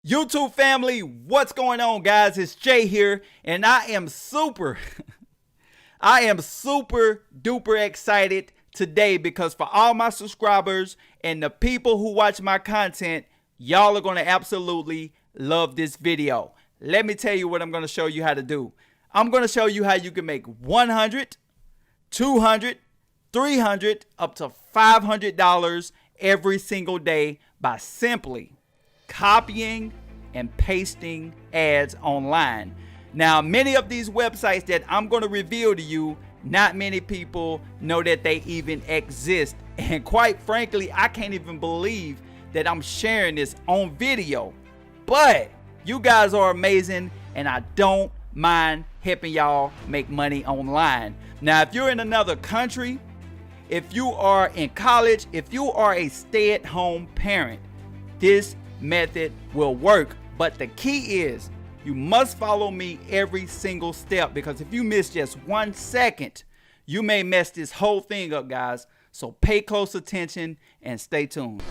YouTube family, what's going on, guys? It's Jay here, and I am super duper excited today because for all my subscribers and the people who watch my content, y'all are going to absolutely love this video. Let me tell you what I'm going to show you how to do. I'm going to show you how you can make $100, $200, $300, up to $500 every single day by simply copying and pasting ads online. Now, many of these websites that I'm going to reveal to you, not many people know that they even exist. And quite frankly, I can't even believe that I'm sharing this on video. But you guys are amazing, and I don't mind helping y'all make money online. Now, if you're in another country, if you are in college, if you are a stay-at-home parent, this method will work. But the key is you must follow me every single step, because if you miss just 1 second, you may mess this whole thing up, guys. So pay close attention and stay tuned.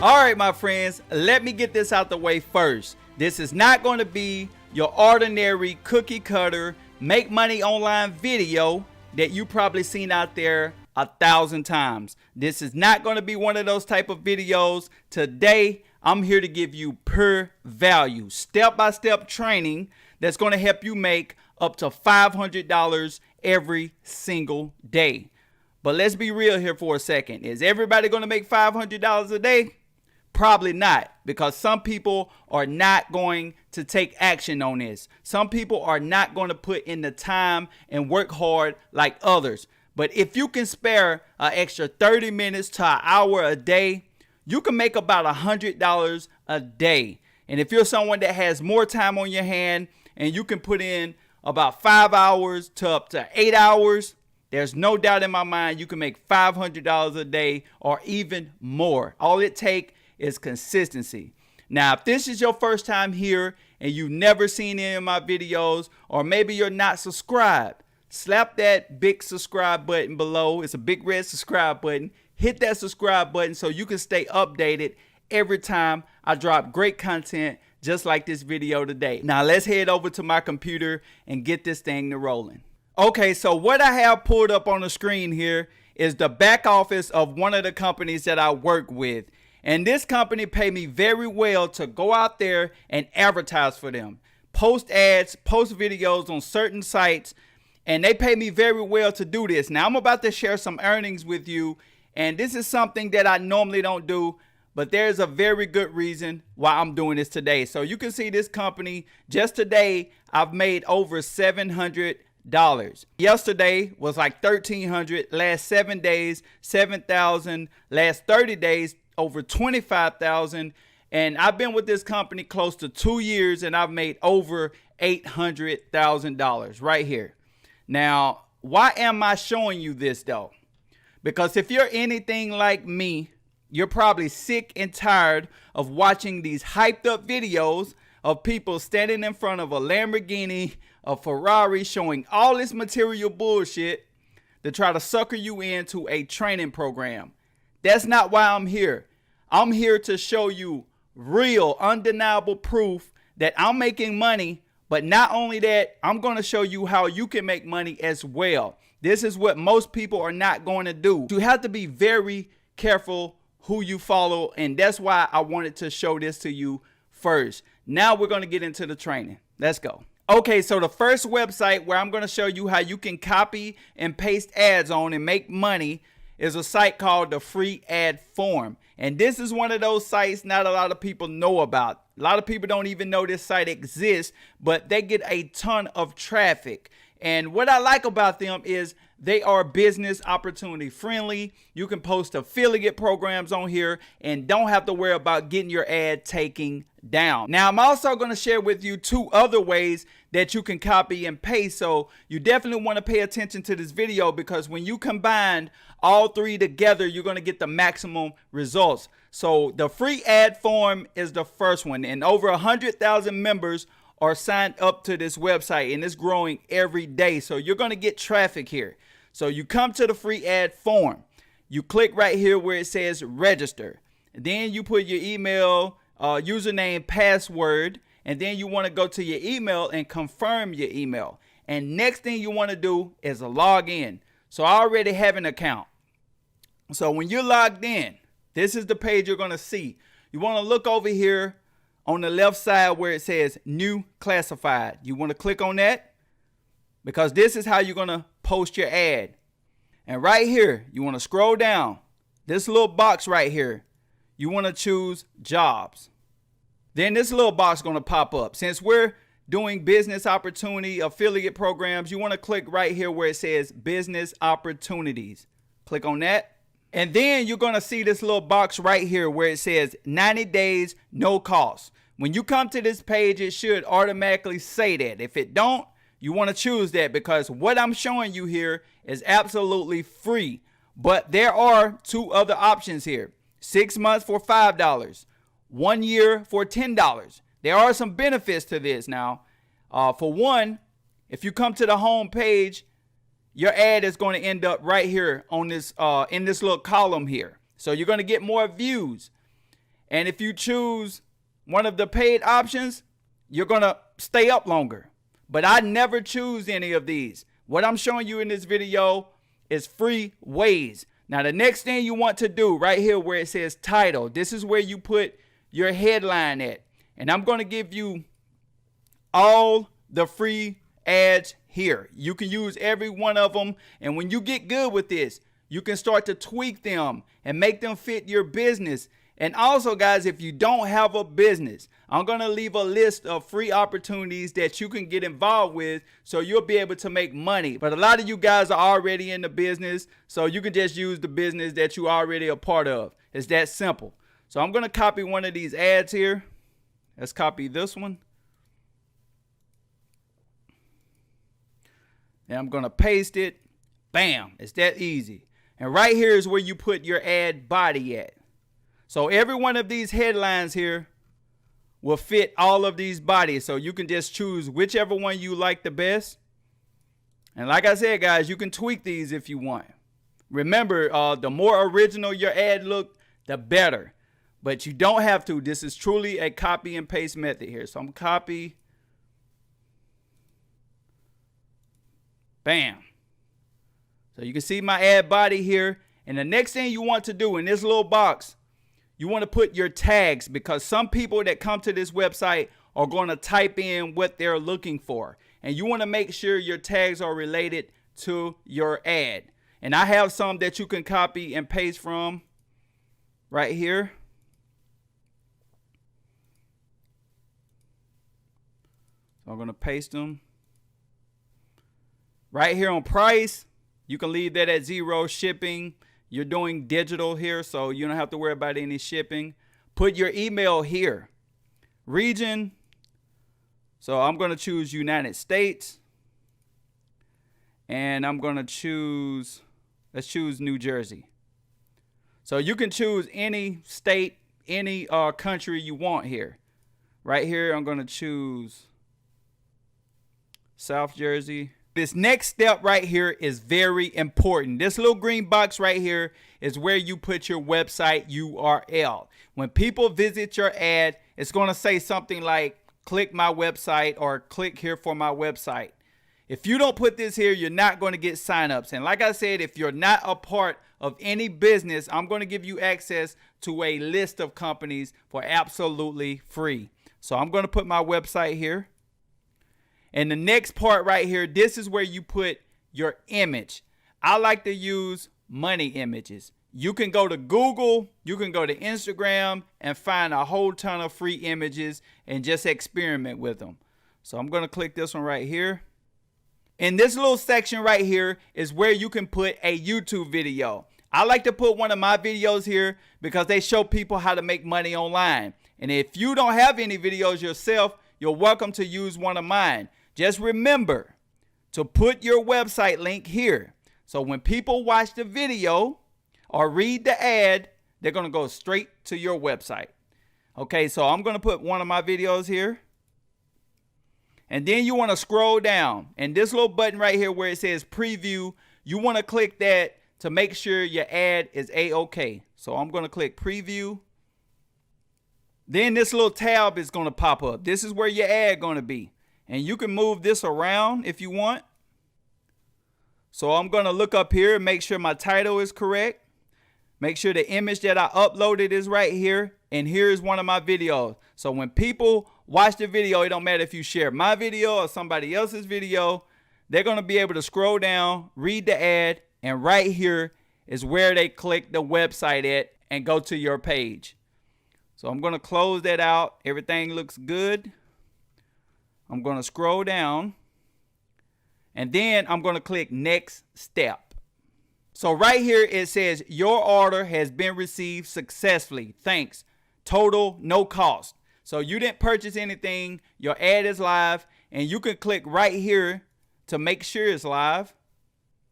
All right, my friends, let me get this out the way first. This is not going to be your ordinary cookie cutter make money online video that you probably seen out there 1,000 times. This is not going to be one of those type of videos. Today, I'm here to give you pure value, step-by-step training that's going to help you make up to $500 every single day. But let's be real here for a second. Is everybody going to make $500 a day? Probably not, because some people are not going to take action on this. Some people are not going to put in the time and work hard like others. But if you can spare an extra 30 minutes to an hour a day, you can make about $100 a day. And if you're someone that has more time on your hand and you can put in about 5 hours to up to 8 hours, there's no doubt in my mind you can make $500 a day or even more. All it takes is consistency. Now, if this is your first time here and you've never seen any of my videos, or maybe you're not subscribed, slap that big subscribe button below. It's a big red subscribe button. Hit that subscribe button so you can stay updated every time I drop great content just like this video today. Now let's head over to my computer and get this thing rolling. Okay, so what I have pulled up on the screen here is the back office of one of the companies that I work with. And this company pay me very well to go out there and advertise for them. Post ads, post videos on certain sites, and they pay me very well to do this. Now, I'm about to share some earnings with you, and this is something that I normally don't do, but there's a very good reason why I'm doing this today. So you can see this company, just today, I've made over $700. Yesterday was like $1,300. Last 7 days, $7,000. Last 30 days, over $25,000. And I've been with this company close to 2 years, and I've made over $800,000 right here. Now, why am I showing you this though? Because if you're anything like me, you're probably sick and tired of watching these hyped up videos of people standing in front of a Lamborghini, a Ferrari, showing all this material bullshit to try to sucker you into a training program. That's not why I'm here. I'm here to show you real, undeniable proof that I'm making money. But not only that, I'm going to show you how you can make money as well. This is what most people are not going to do. You have to be very careful who you follow, and that's why I wanted to show this to you first. Now we're going to get into the training. Let's go. Okay, so the first website where I'm going to show you how you can copy and paste ads on and make money is a site called the Free Ad Forum. And this is one of those sites not a lot of people know about. A lot of people don't even know this site exists, but they get a ton of traffic. And what I like about them is they are business opportunity friendly. You can post affiliate programs on here and don't have to worry about getting your ad taken down. Now, I'm also going to share with you 2 other ways that you can copy and paste. So you definitely want to pay attention to this video, because when you combine all 3 together, you're going to get the maximum results. So the Free Ad Forum is the first one, and over 100,000 members are signed up to this website, and it's growing every day. So you're going to get traffic here. So you come to the Free Ad Forum. you click right here where it says register. Then you put your email, username, password, and then you want to go to your email and confirm your email. And next thing you want to do is log in. So I already have an account. So when you're logged in, this is the page you're going to see. You want to look over here on the left side where it says new classified. You want to click on that because this is how you're going to post your ad. And right here, you want to scroll down. This little box right here, you want to choose jobs. Then this little box is going to pop up. Since we're doing business opportunity affiliate programs, you want to click right here where it says business opportunities. Click on that. And then you're going to see this little box right here where it says 90 days, no cost. When you come to this page, it should automatically say that. If it don't, you want to choose that because what I'm showing you here is absolutely free. But there are two other options here. 6 months for $5. 1 year for $10. There are some benefits to this now. For one, if you come to the home page, your ad is going to end up right here on this in this little column here. So you're going to get more views. And if you choose one of the paid options, you're going to stay up longer. But I never choose any of these. What I'm showing you in this video is free ways. Now, the next thing you want to do right here where it says title, this is where you put your headline at. And I'm going to give you all the free ads here. You can use every one of them. And when you get good with this, you can start to tweak them and make them fit your business. And also, guys, if you don't have a business, I'm going to leave a list of free opportunities that you can get involved with so you'll be able to make money. But a lot of you guys are already in the business, so you can just use the business that you already a part of. It's that simple. So I'm going to copy one of these ads here. Let's copy this one. And I'm going to paste it. Bam. It's that easy. And right here is where you put your ad body at. So every one of these headlines here will fit all of these bodies. So you can just choose whichever one you like the best. And like I said, guys, you can tweak these if you want. Remember, the more original your ad look, the better. But you don't have to. This is truly a copy and paste method here. So I'm copy. Bam. So you can see my ad body here. And the next thing you want to do in this little box, you want to put your tags because some people that come to this website are going to type in what they're looking for. And you want to make sure your tags are related to your ad. And I have some that you can copy and paste from right here. So I'm going to paste them. Right here on price, you can leave that at 0. Shipping, you're doing digital here, so you don't have to worry about any shipping. Put your email here. Region, so I'm going to choose United States. And I'm going to choose, let's choose New Jersey. So you can choose any state, any country you want here. Right here, I'm going to choose South Jersey. This next step right here is very important. This little green box right here is where you put your website URL. When people visit your ad, it's going to say something like, click my website or click here for my website. If you don't put this here, you're not going to get signups. And like I said, if you're not a part of any business, I'm going to give you access to a list of companies for absolutely free. So I'm going to put my website here. And the next part right here, this is where you put your image. I like to use money images. You can go to Google, you can go to Instagram and find a whole ton of free images and just experiment with them. So I'm going to click this one right here. In this little section right here is where you can put a YouTube video. I like to put one of my videos here because they show people how to make money online. And if you don't have any videos yourself, you're welcome to use one of mine. Just remember to put your website link here. So when people watch the video or read the ad, they're going to go straight to your website. Okay, so I'm going to put one of my videos here. And then you want to scroll down. And this little button right here where it says preview, you want to click that to make sure your ad is a-okay. So I'm going to click preview. Then this little tab is going to pop up. This is where your ad going to be. And you can move this around if you want. So I'm going to look up here and make sure my title is correct. Make sure the image that I uploaded is right here. And here's one of my videos. So when people watch the video, it don't matter if you share my video or somebody else's video, they're going to be able to scroll down, read the ad, and right here is where they click the website at and go to your page. So I'm going to close that out. Everything looks good. I'm going to scroll down. And then I'm going to click next step. So right here it says your order has been received successfully. Thanks. Total no cost. So you didn't purchase anything. Your ad is live. And you can click right here to make sure it's live.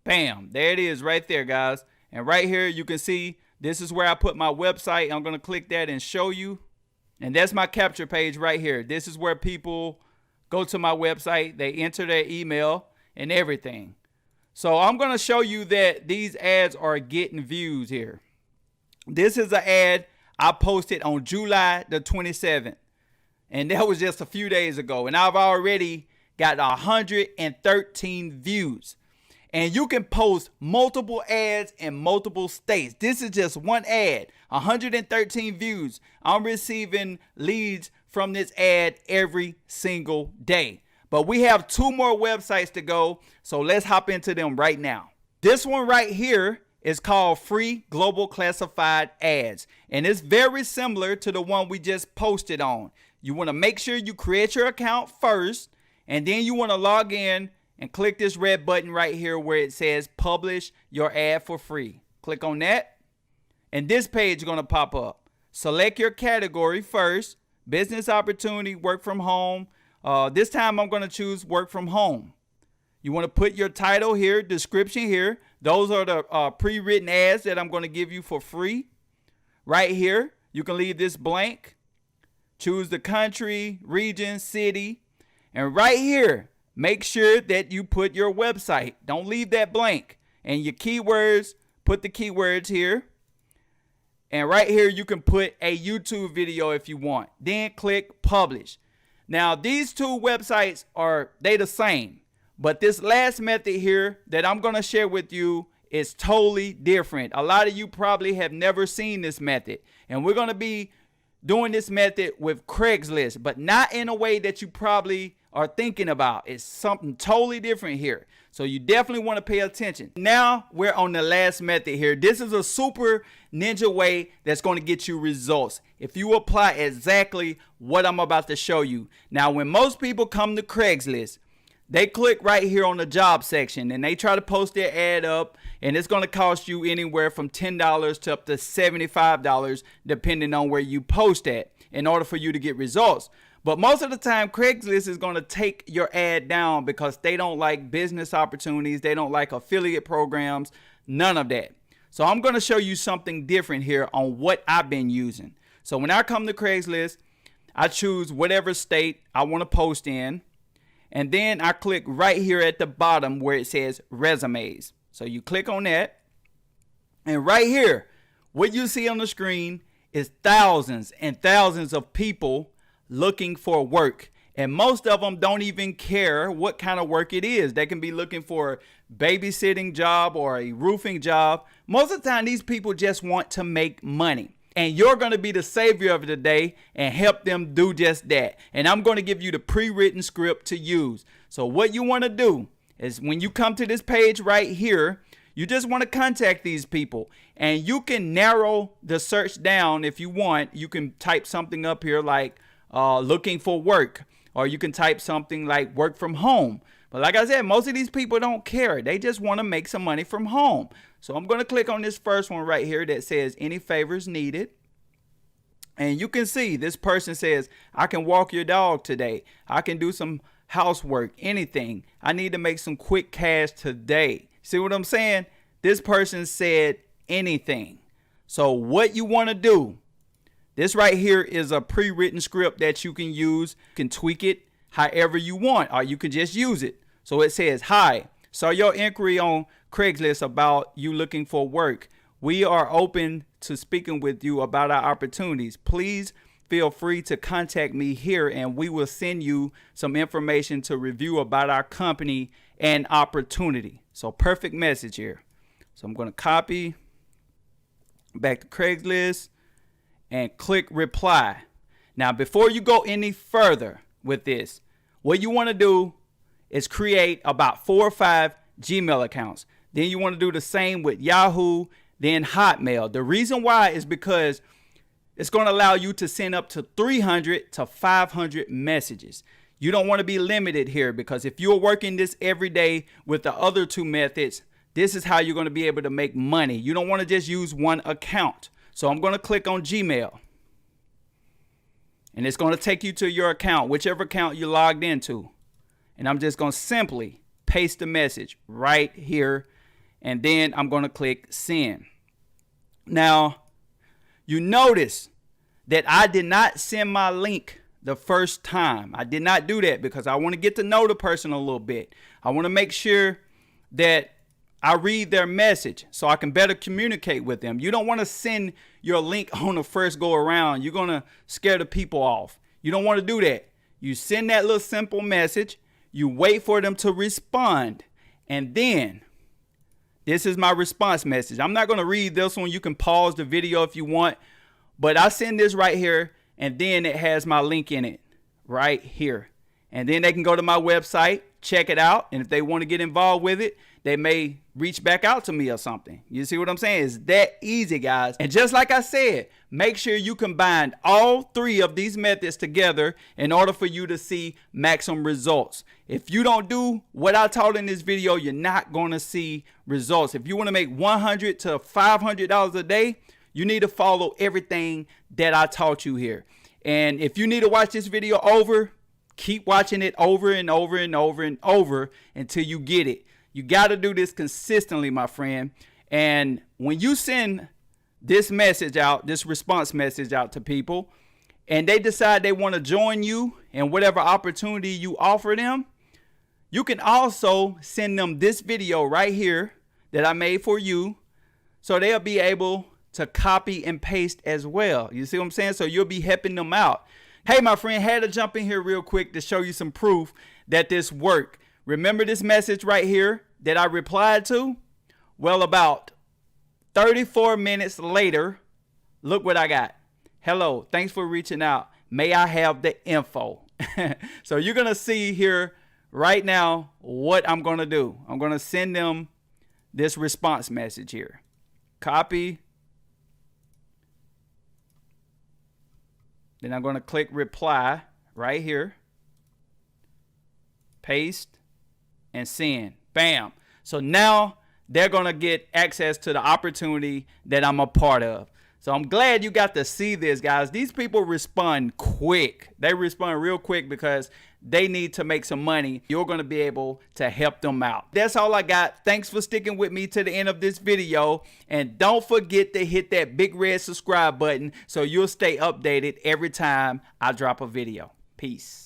Bam. There it is right there, guys. And right here you can see this is where I put my website. I'm going to click that and show you. And that's my capture page right here. This is where people go to my website. They enter their email and everything. So I'm going to show you that these ads are getting views here. This is an ad I posted on July the 27th. And that was just a few days ago. And I've already got 113 views. And you can post multiple ads in multiple states. This is just one ad, 113 views. I'm receiving leads from this ad every single day. But we have 2 more websites to go, so let's hop into them right now. This one right here is called Free Global Classified Ads, and it's very similar to the one we just posted on. You want to make sure you create your account first, and then you want to log in and click this red button right here where it says publish your ad for free. Click on that, and this page is going to pop up. Select your category first, business opportunity, work from home. This time I'm going to choose work from home. You want to put your title here, description here. Those are the pre-written ads that I'm going to give you for free. Right here, you can leave this blank. Choose the country, region, city. And right here, make sure that you put your website. Don't leave that blank. And your keywords, put the keywords here. And right here, you can put a YouTube video if you want. Then click publish. Now, these 2 websites they the same, but this last method here that I'm going to share with you is totally different. A lot of you probably have never seen this method, and we're going to be doing this method with Craigslist, but not in a way that you probably are thinking about. It's something totally different here. So you definitely want to pay attention. Now we're on the last method here. This is a super ninja way that's going to get you results if you apply exactly what I'm about to show you. Now, when most people come to Craigslist, they click right here on the job section and they try to post their ad up, and it's going to cost you anywhere from $10 to up to $75 depending on where you post at in order for you to get results. But most of the time, Craigslist is going to take your ad down because they don't like business opportunities. They don't like affiliate programs, none of that. So I'm going to show you something different here on what I've been using. So when I come to Craigslist, I choose whatever state I want to post in. And then I click right here at the bottom where it says resumes. So you click on that. And right here, what you see on the screen is thousands and thousands of people looking for work, and most of them don't even care what kind of work it is. They can be looking for a babysitting job or a roofing job. Most of the time these people just want to make money, and you're going to be the savior of the day and help them do just that. And I'm going to give you the pre-written script to use. So what you want to do is when you come to this page right here, you just want to contact these people, and you can narrow the search down if you want. You can type something up here like looking for work, or you can type something like work from home. But like I said, most of these people don't care. They just want to make some money from home. So I'm going to click on this first one right here that says any favors needed. And you can see this person says, I can walk your dog today. I can do some housework, anything. I need to make some quick cash today. See what I'm saying? This person said anything. So what you want to do, this right here is a pre-written script that you can use. You can tweak it however you want, or you can just use it. So it says, hi, So your inquiry on Craigslist about you looking for work, we are open to speaking with you about our opportunities. Please feel free to contact me here and we will send you some information to review about our company and opportunity. So perfect message here. So I'm going to copy back to Craigslist and click reply. Now, before you go any further with this, what you want to do is create about 4 or 5 Gmail accounts. Then you want to do the same with Yahoo, then Hotmail. The reason why is because it's going to allow you to send up to 300 to 500 messages. You don't want to be limited here, because if you're working this every day with the other 2 methods, this is how you're going to be able to make money. You don't want to just use one account. So I'm going to click on Gmail. And it's going to take you to your account, whichever account you logged into. And I'm just going to simply paste the message right here. And then I'm going to click send. Now, you notice that I did not send my link the first time. I did not do that because I want to get to know the person a little bit. I want to make sure that I read their message so I can better communicate with them. You don't want to send your link on the first go around. You're going to scare the people off. You don't want to do that. You send that little simple message. You wait for them to respond. And then this is my response message. I'm not going to read this one. You can pause the video if you want. But I send this right here. And then it has my link in it right here. And then they can go to my website, check it out. And if they want to get involved with it, they may reach back out to me or something. You see what I'm saying? It's that easy, guys. And just like I said, make sure you combine all 3 of these methods together in order for you to see maximum results. If you don't do what I taught in this video, you're not going to see results. If you want to make $100 to $500 a day, you need to follow everything that I taught you here. And if you need to watch this video over, keep watching it over and over and over and over until you get it. You got to do this consistently, my friend. And when you send this message out, this response message out to people, and they decide they want to join you in whatever opportunity you offer them, you can also send them this video right here that I made for you, so they'll be able to copy and paste as well. You see what I'm saying? So you'll be helping them out. Hey, my friend, had to jump in here real quick to show you some proof that this worked. Remember this message right here that I replied to? Well, about 34 minutes later, look what I got. Hello, thanks for reaching out. May I have the info? So you're going to see here right now what I'm going to do. I'm going to send them this response message here. Copy. Then I'm going to click reply right here. Paste and send. Bam. So now they're going to get access to the opportunity that I'm a part of. So I'm glad you got to see this, guys. These people respond quick. They respond real quick because they need to make some money. You're going to be able to help them out. That's all I got. Thanks for sticking with me to the end of this video. And don't forget to hit that big red subscribe button so you'll stay updated every time I drop a video. Peace.